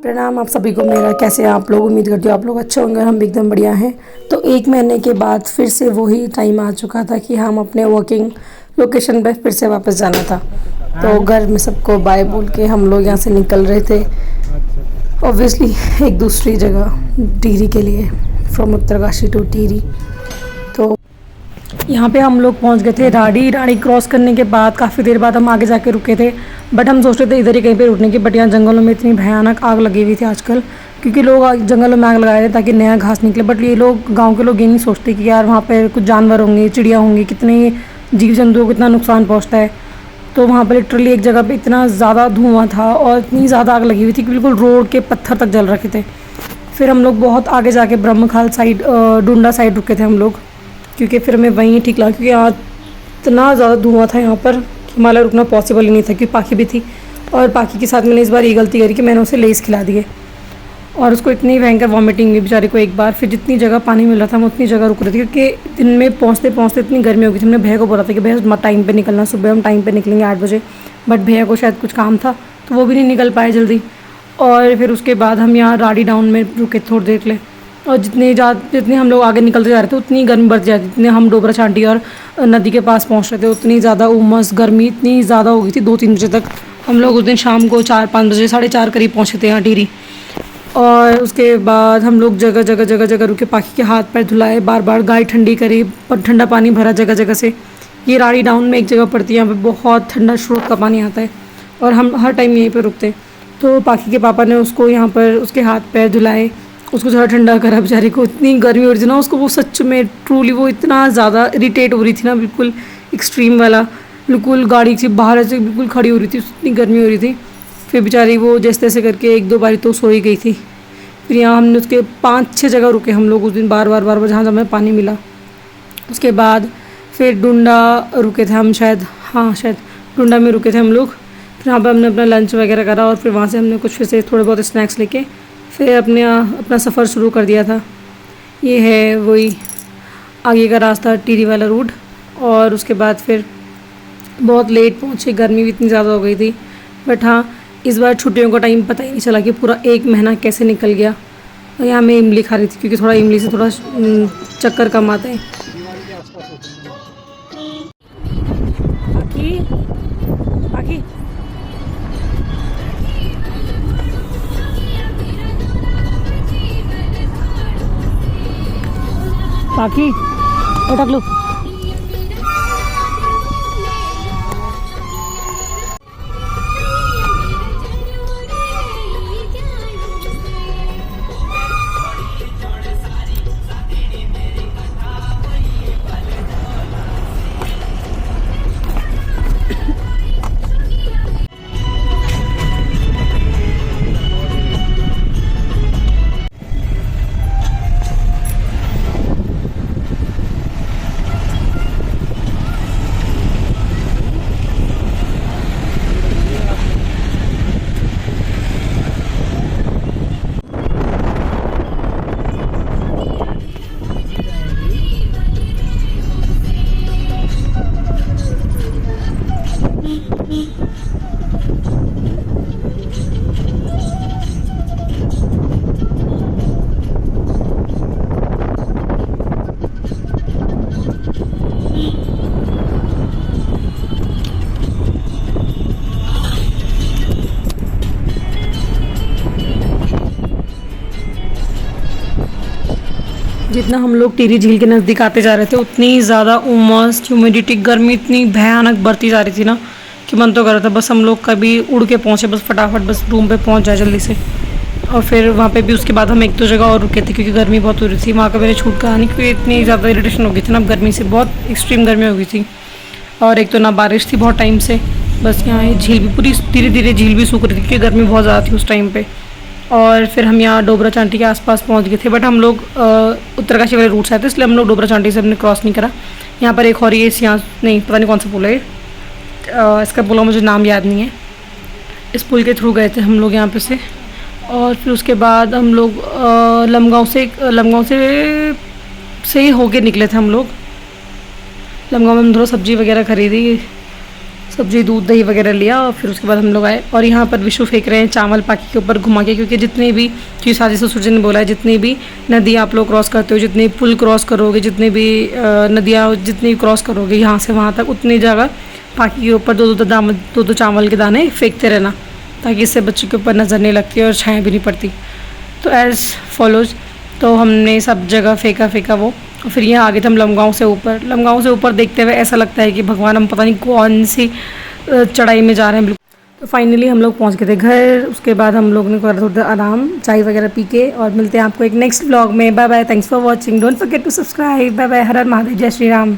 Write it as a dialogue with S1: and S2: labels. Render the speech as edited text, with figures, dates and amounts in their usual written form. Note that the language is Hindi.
S1: प्रणाम आप सभी को मेरा। कैसे हैं आप लोग? उम्मीद करती हूँ आप लोग अच्छे होंगे। हम एकदम बढ़िया हैं। तो 1 महीने के बाद फिर से वही टाइम आ चुका था कि हम अपने वर्किंग लोकेशन पे फिर से वापस जाना था। तो घर में सबको बाय बोल के हम लोग यहाँ से निकल रहे थे, ऑब्वियसली एक दूसरी जगह टिहरी के लिए, फ्रॉम उत्तरकाशी टू टिहरी। तो यहाँ पे हम लोग पहुँच गए थे राड़ी क्रॉस करने के बाद काफ़ी देर बाद हम आगे जाके रुके थे। बट हम सोच रहे थे इधर ही कहीं पे रुकने की, बट यहाँ जंगलों में इतनी भयानक आग लगी हुई थी आजकल, क्योंकि लोग जंगलों में आग लगा रहे थे ताकि नया घास निकले। बट ये लोग, गांव के लोग, ये नहीं सोचते कि यार वहाँ पर कुछ जानवर होंगे, चिड़िया होंगी, कितने जीव जंतुओं को कितना नुकसान पहुँचता है। तो वहाँ पर लिटरली एक जगह पर इतना ज़्यादा धुआँ था और इतनी ज़्यादा आग लगी हुई थी कि बिल्कुल रोड के पत्थर तक जल रखे थे। फिर हम लोग बहुत आगे जाके ब्रह्मखाल साइड, डुंडा साइड रुके थे हम लोग, क्योंकि फिर हमें वहीं ठीक लगा, क्योंकि यहाँ इतना ज़्यादा धुआं था यहाँ पर कि हमारा रुकना पॉसिबल ही नहीं था, क्योंकि पाखी भी थी। और पाखी के साथ मैंने इस बार ये गलती करी कि मैंने उसे लेस खिला दिए और उसको इतनी भयंकर वॉमिटिंग हुई बेचारे को एक बार। फिर जितनी जगह पानी मिल रहा था हम उतनी जगह रुक रहे थे, क्योंकि दिन में पहुँचते पहुँचते इतनी गर्मी हो गई थी। हमने भैया को बोला था कि भैया टाइम पे निकलना, सुबह हम टाइम पे निकलेंगे 8 बजे, बट भैया को शायद कुछ काम था तो वो भी नहीं निकल पाए जल्दी। और फिर उसके बाद हम यहाँ राड़ी डाउन में रुके थोड़ी देर के लिए। और जितने हम लोग आगे निकलते जा रहे थे उतनी गर्मी बढ़ती जाती थी। जितने हम डोबरा चांटी और नदी के पास पहुँच रहे थे उतनी ज़्यादा उमस, गर्मी इतनी ज़्यादा हो गई थी। 2-3 बजे तक हम लोग उस दिन शाम को 4-5 बजे, 4:30 करीब पहुँचे थे यहाँ टिहरी। और उसके बाद हम लोग जगह रुके, पाखी के हाथ पैर धुलाए, बार बार गाय ठंडी करी, पर ठंडा पानी भरा जगह जगह से। ये राड़ी डाउन में एक जगह पड़ती है, यहाँ पे बहुत ठंडा स्रोत का पानी आता है और हम हर टाइम यहीं पर रुकते। तो पाखी के पापा ने उसको यहाँ पर उसके हाथ पैर धुलाए, उसको थोड़ा ठंडा करा। बेचारी को इतनी गर्मी हो रही थी ना, उसको वो सच में ट्रूली वो इतना ज़्यादा इरिटेट हो रही थी ना, बिल्कुल एक्सट्रीम वाला, बिल्कुल गाड़ी से बाहर से बिल्कुल खड़ी हो रही थी, इतनी गर्मी हो रही थी। फिर बेचारी वो जैसे तैसे करके 1-2 बारी तो सो ही गई थी। फिर यहाँ हमने उसके 5-6 जगह रुके हम लोग उस दिन, बार बार जहाँ हमें पानी मिला। उसके बाद फिर डुंडा रुके थे हम, शायद डुंडा में रुके थे हम लोग। फिर वहाँ पर हमने अपना लंच वगैरह करा और फिर वहाँ से हमने कुछ फिर से थोड़े बहुत स्नैक्स लेके फिर अपना सफ़र शुरू कर दिया था। ये है वही आगे का रास्ता, टिहरी वाला रूट। और उसके बाद फिर बहुत लेट पहुँचे, गर्मी भी इतनी ज़्यादा हो गई थी। बट हाँ, इस बार छुट्टियों का टाइम पता ही नहीं चला कि पूरा 1 महीना कैसे निकल गया। और यहाँ मैं इमली खा रही थी, क्योंकि थोड़ा इमली से थोड़ा चक्कर कम आते हैं। बाकी बाकी उठक लो। जितना हम लोग टिहरी झील के नज़दीक आते जा रहे थे उतनी ज़्यादा उमस, ह्यूमिडिटी, गर्मी इतनी भयानक बढ़ती जा रही थी ना कि मन तो कर रहा था बस हम लोग कभी उड़ के पहुँचे, बस फटाफट बस रूम पे पहुँच जाए जल्दी से। और फिर वहाँ पे भी उसके बाद हम 1-2 जगह और रुके थे, क्योंकि गर्मी बहुत हो रही थी। वहाँ का मैंने छूट कहा नहीं, क्योंकि इतनी ज़्यादा इरिटेशन हो गई थी ना गर्मी से, बहुत एक्सट्रीम गर्मी हो गई थी। और एक तो ना बारिश थी बहुत टाइम से, बस यहाँ झील भी पूरी धीरे धीरे झील भी सूख रही थी, क्योंकि गर्मी बहुत ज़्यादा थी उस टाइम पे। और फिर हम यहाँ डोबरा चांटी के आसपास पहुँच गए थे, बट हम लोग उत्तरकाशी वाले रूट से आए थे, इसलिए हम लोग डोबरा चांटी से हमने क्रॉस नहीं करा। यहाँ पर एक और ये यहाँ नहीं पता नहीं कौन सा पुल है, इसका पुल मुझे नाम याद नहीं है। इस पुल के थ्रू गए थे हम लोग यहाँ पे से। और फिर उसके बाद हम लोग लमगांव से ही होके निकले थे हम लोग। लमगांव में हम थोड़ा सब्ज़ी वगैरह खरीदी, सब्जी दूध दही वगैरह लिया और फिर उसके बाद हम लोग आए। और यहाँ पर विशु फेंक रहे हैं चावल पाकी के ऊपर घुमा के, क्योंकि जितनी भी जी साजी ससुर जी ने बोला है जितनी भी नदी आप लोग क्रॉस करते हो, जितनी पुल क्रॉस करोगे, जितनी भी नदियाँ जितनी क्रॉस करोगे यहाँ से वहाँ तक, उतनी जगह पाकी के ऊपर दो दो चावल के दाने फेंकते रहना, ताकि इससे बच्चों के ऊपर नज़र नहीं लगती और छाया भी नहीं पड़ती। तो एज़ फॉलोज तो हमने सब जगह फेंका वो, और फिर यहाँ आ गए थे हम लमगांव से ऊपर। लमगांव से ऊपर देखते हुए ऐसा लगता है कि भगवान हम पता नहीं कौन सी चढ़ाई में जा रहे हैं बिल्कुल। तो फाइनली हम लोग पहुँच गए थे घर। उसके बाद हम लोग ने करा थोड़ा आराम, चाय वगैरह पी के, और मिलते हैं आपको एक नेक्स्ट व्लॉग में। Bye bye, thanks for watching, don't forget to subscribe. Bye bye, हर हर महादेव, जय श्री राम।